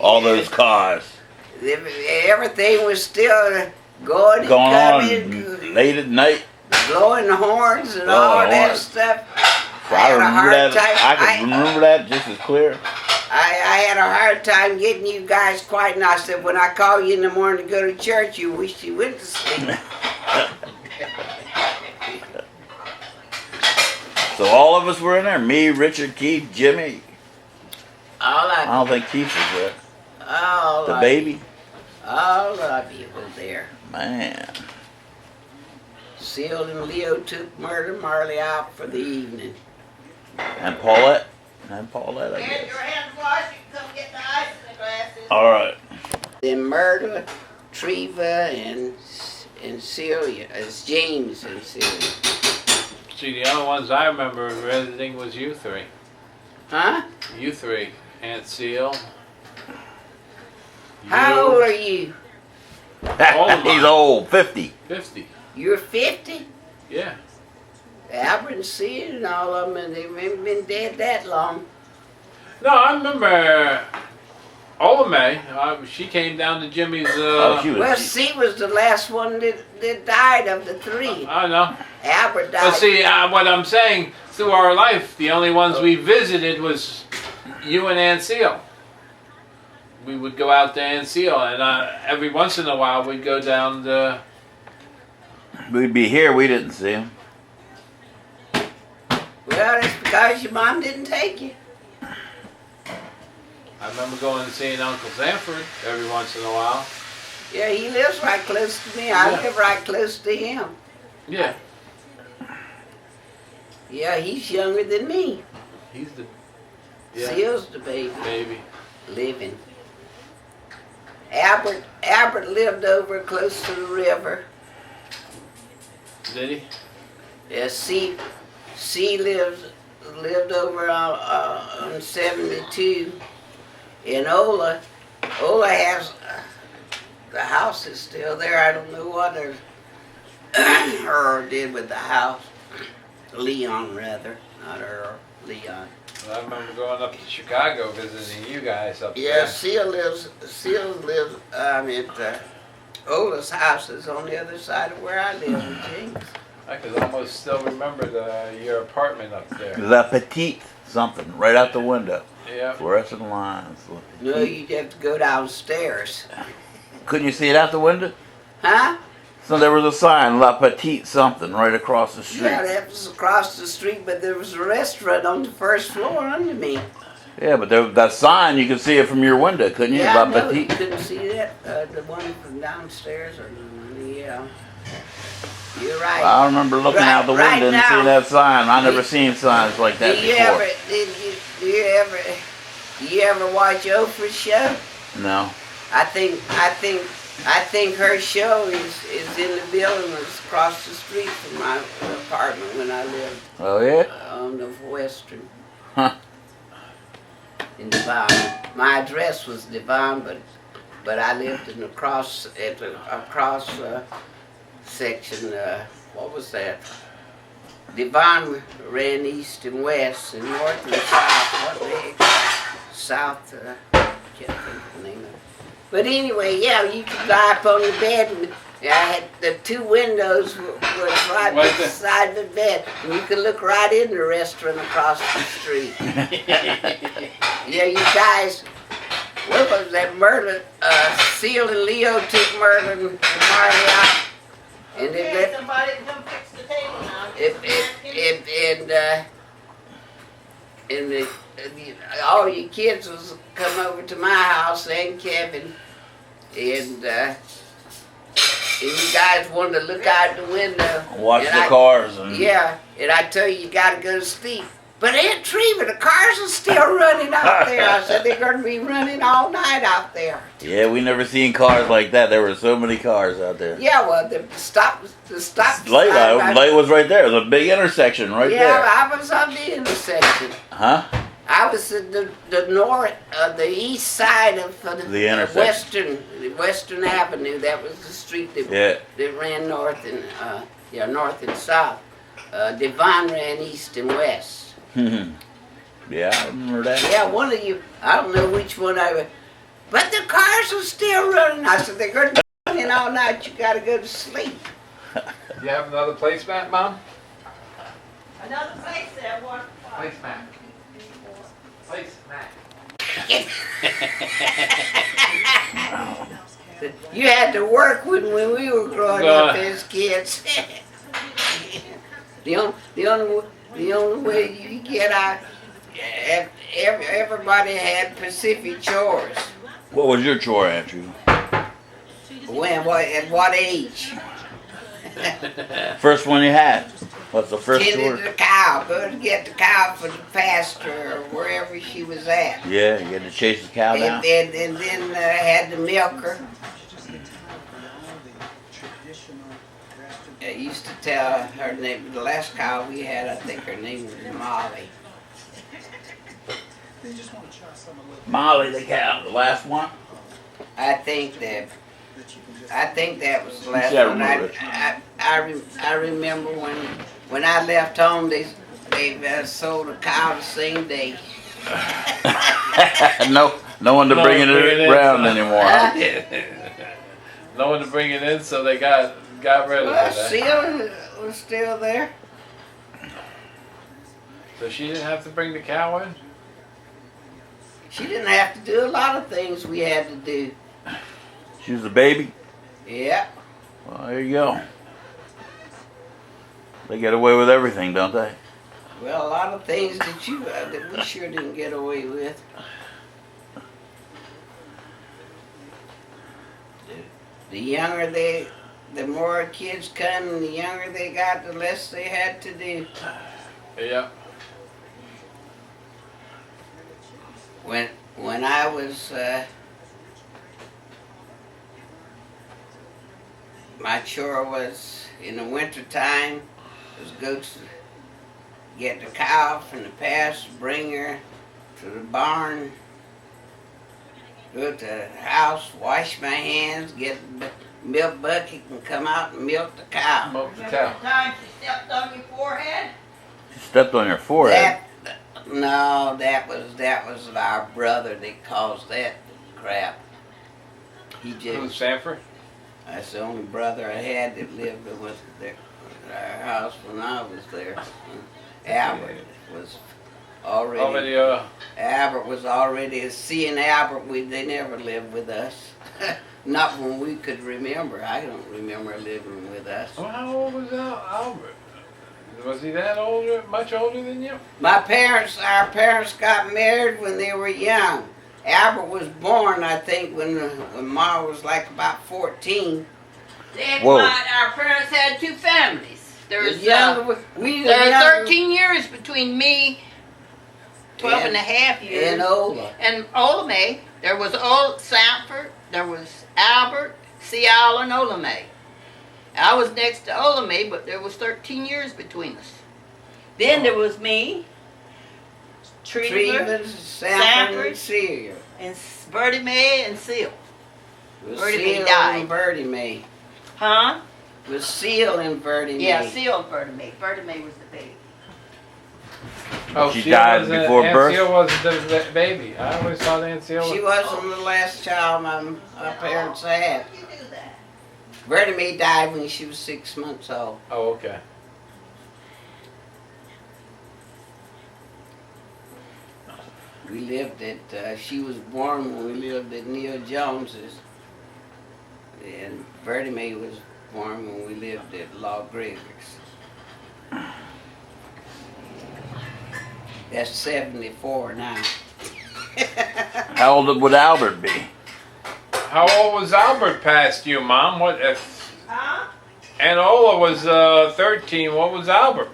all those cars. Everything was still going and coming. Late at night. Blowing horns and all that stuff. I can remember that just as clear. I had a hard time getting you guys quiet, and I said, when I call you in the morning to go to church, you wish you went to sleep. So all of us were in there. Me, Richard, Keith, Jimmy. I don't think Keith was there. The baby. All of you were there. Man. Seal and Leo took Murder Marley out for the evening. And Paulette. I guess. Get your hands washed. You can come get the ice in the glasses. All right. Then Murder, Treva, and Celia. It's James and Celia. See, the only ones I remember visiting was you three. Huh? You three. Aunt Seal. How old are you? He's old. 50. 50. You're 50? Yeah. Albert and Celia and all of them, and they've been dead that long. No, I remember Ola May. She came down to Jimmy's. Well, C was the last one that died of the three. I know. Albert died. But see, what I'm saying, through our life, the only ones we visited was you and Aunt Seal. We would go out to Aunt Seal, and every once in a while we'd go down to... We'd be here, we didn't see him. Well, that's because your mom didn't take you. I remember going and seeing Uncle Sanford every once in a while. Yeah, he lives right close to me. I live right close to him. Yeah. Yeah, he's younger than me. He's the... Seal's the baby. Baby. Living. Albert lived over close to the river. Did he? Yeah, C lived over on 72. And Ola has, the house is still there. I don't know what Earl did with the house. Leon, rather, not Earl, Leon. Well, I remember going up to Chicago visiting you guys up there. Yeah, Seal lives, Ola's house is on the other side of where I live in James. I could almost still remember your apartment up there. La Petite something, right out the window. Yeah. Fluorescent lines. No, you'd have to go downstairs. Couldn't you see it out the window? Huh? So there was a sign, La Petite something, right across the street. Yeah, that was across the street, but there was a restaurant on the first floor under me. Yeah, but that sign, you could see it from your window, couldn't you? Yeah, La no, Petite. you couldn't see that. The one from downstairs, yeah. You're right. Well, I remember looking out the window and seeing that sign. I never seen signs like that before. Do you ever watch Oprah's show? No. I think her show is in the building that's across the street from my apartment when I lived. Oh yeah? On the Western. Huh. In Devon. My address was Devon, but I lived in the cross section. What was that? Devon ran east and west and north and south. What the heck? South. Can't think of the name of it. But anyway, yeah, you could lie up on the bed, and I had the two windows were right beside the bed, and you could look right in the restaurant across the street. Yeah, you guys, what was that murder? Seal and Leo took Murder and Marley out, and they let somebody to come fix the table now. All you kids was come over to my house and Kevin, and you guys wanted to look out the window. Watch the cars. Yeah, and I tell you got to go to sleep. But Aunt Treva, the cars are still running out there. I said they're going to be running all night out there. Yeah, we never seen cars like that. There were so many cars out there. Yeah, well, the stop. Light was right there. It was a big intersection right there. Yeah, I was on the intersection. Huh? I was at the east side of the intersection. Western Avenue. That was the street that ran north and south. Devon ran east and west. Yeah, I remember that. Yeah, one of you. I don't know which one But the cars were still running. I said, they're going to be running all night. You got to go to sleep. You have another placemat, Mom? Another place there, one. Placemat. Placemat. You had to work when we were growing up as kids. the only way you get out, everybody had Pacific chores. What was your chore, Aunt Treva? When? At what age? First one you had. What's the first Tended chore? the cow. Go to get the cow for the pasture or wherever she was at. Yeah, you had to chase the cow down. And then had to milk her. I used to tell her name, the last cow we had, I think her name was Molly. Molly the cow, the last one. I think that was the last Yeah, I one. remember I remember when I left home, they sold a cow the same day. no one to bring it around anymore. Huh? No one to bring it in, so they got rid of Well, it. Seal was still there. So she didn't have to bring the cow in? She didn't have to do a lot of things we had to do. She was a baby. Yeah. Well, there you go. They get away with everything, don't they? Well, a lot of things that we sure didn't get away with. The more kids come and the younger they got, the less they had to do. Yeah. When I was my chore was in the winter time was go to get the cow from the pasture, bring her to the barn, go to the house, wash my hands, get the milk bucket and come out and milk the cow. Milk the Remember cow. the time she stepped on your forehead? She stepped on your forehead. No, that was our brother that caused that crap. He Who's just, Sanford? that's the only brother I had that lived with our house when I was there. Albert was already Albert was already, seeing Albert, they never lived with us. Not when we could remember. I don't remember living with us. Well, how old was Albert? Was he that older, much older than you? Our parents got married when they were young. Albert was born, I think, when Ma was like about 14. Whoa. Our parents had two families. There's There are 13 years between me, 12 and a half years, and Ola. and Ola May. There was old Sanford, there was Albert, Seal, and Ola May. I was next to Ola May, but there was 13 years between us. Then there was me, Treva, Sanford, and Seal. and Bertie Mae, and Seal. Bertie Mae Seal died. and Bertie Mae. Huh? It was Seal and Bertie Mae. Yeah, Seal and Bertie Mae. Bertie Mae was the baby. Oh, She died before Aunt birth? Seal wasn't the baby. I always thought Aunt Seal was. She wasn't the last child my parents had. You do that. Bertie Mae died when she was 6 months old. Oh, okay. We lived at, she was born when we lived at Neil Jones's. And Bertie Mae was born when we lived at Law Gregor's. That's 74 now. How old would Albert be? How old was Albert past you, Mom? What if Huh? Aunt Ola was 13? What was Albert?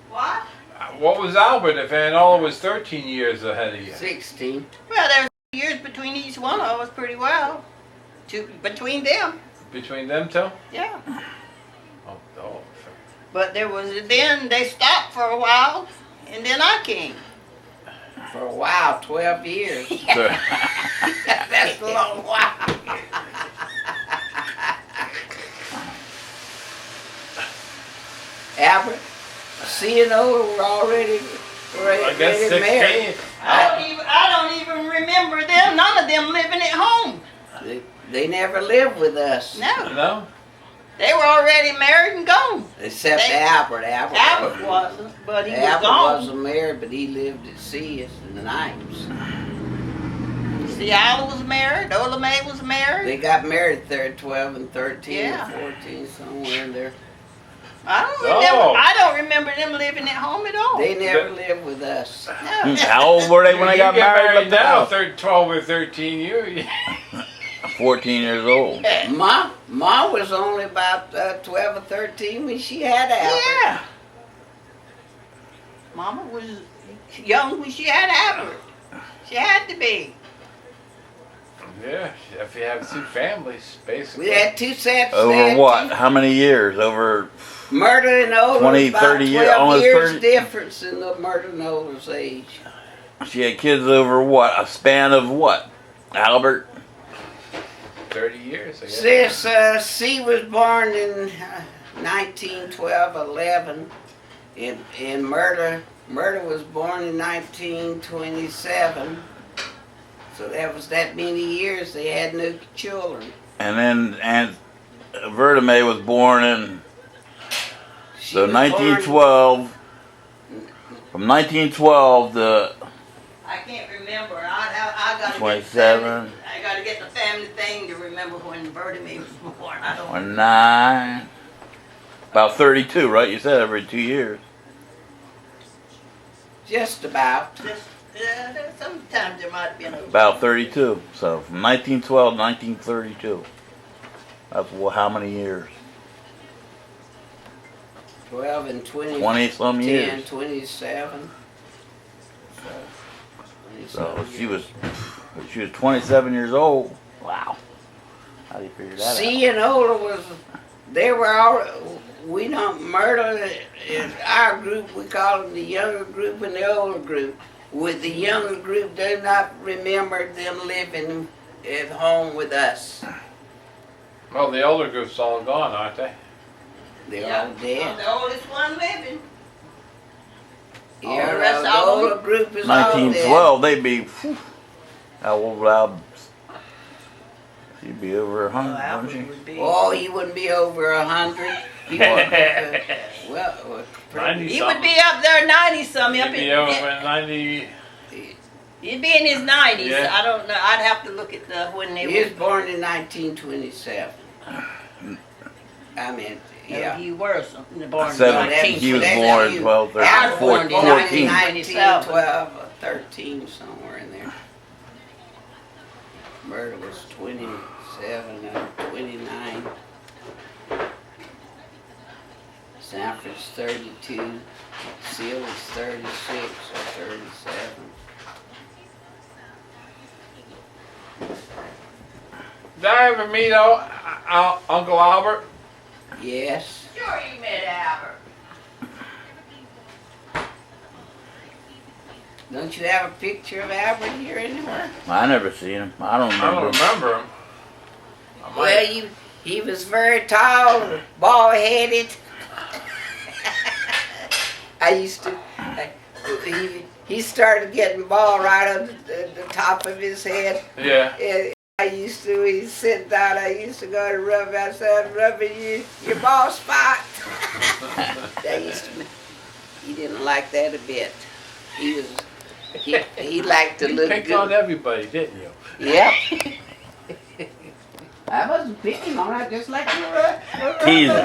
What? What was Albert if Aunt Ola was 13 years ahead of you? 16. Well, there's years between each one of us pretty well. Between them, Between them two? yeah. Oh. But then they stopped for a while, and then I came. For a while, 12 years. That's a long while. Albert, C and O were already I guess married. 16. I don't even remember them. None of them living at home. They never lived with us. No, No? they were already married and gone. Except They- Albert. Albert wasn't, but he was Albert gone. wasn't married, but he lived at sea in the nights. Ciala was married. Ola Mae was married. They got married there at 12 and 13 Yeah. or 14, somewhere in there. I don't remember them living at home at all. They never lived with us. No. How old were they when they got You get married? now, Now? 12 or 13 years. 14 years old. Ma was only about 12 or 13 when she had Albert. Yeah. Mama was young when she had Albert. She had to be. Yeah, if you have two families, basically. We had two sets. they Over had what? two- How many years? Over Murder and Ola 20, about 30 years, 12 almost years 30. difference in the Murder and Ola's age. she had kids over what? A span of what? Albert? 30 years, I guess. Sis, C was born in 1912-11, and Murder was born in 1927. So that was that many years they had no children. And then Aunt Vertime was born in She so was 1912. From 1912 to I can't remember. I got 27. I got to get the family thing to remember when Bertie was born. I don't. 29. About 32, right? You said every 2 years. Just about. Sometimes there might have been. About 32. So from 1912 to 1932. That's how many years? 12 and 20. 20 some 10, years. 27. So she was 27 years old. Wow. How do you figure that C and Ola was, they were all, we don't murder in our group, we call them the younger group and the older group. With the younger group, do not remember them living at home with us. Well, the older group's all gone, aren't they? They're all dead. The oldest one living. Yeah, the rest the of them? older group is out? all dead. 1912, they'd be, whew, how old would Al? She'd be over 100, wouldn't she? Oh, he wouldn't be over 100. He well, He would be up there 90 something. He'd be over 90. He'd be in his 90s. Yeah. I don't know. I'd have to look at the when they he was were. born in 1927. I mean, yeah. He was born in 17. He was 19. born in 12, 13, I was born in 14. 1912 or 13, somewhere in there. Murder was 27 or 29. Sanford's 32. Seal was 36 or 37. Did I ever meet Uncle Albert? Yes. Sure, you met Albert. Don't you have a picture of Albert here anywhere? I never seen him. I don't I remember. don't remember him. I might- Well, he was very tall, bald-headed. I used to. He started getting bald right on the top of his head. Yeah. And I used to. He'd sit down. I used to go to rub outside, rubbing your bald spot. I used to. He didn't like that a bit. He was. He liked to You look picked good. on everybody, didn't you? Yep. I wasn't picking on. I just like to rub. Teasing.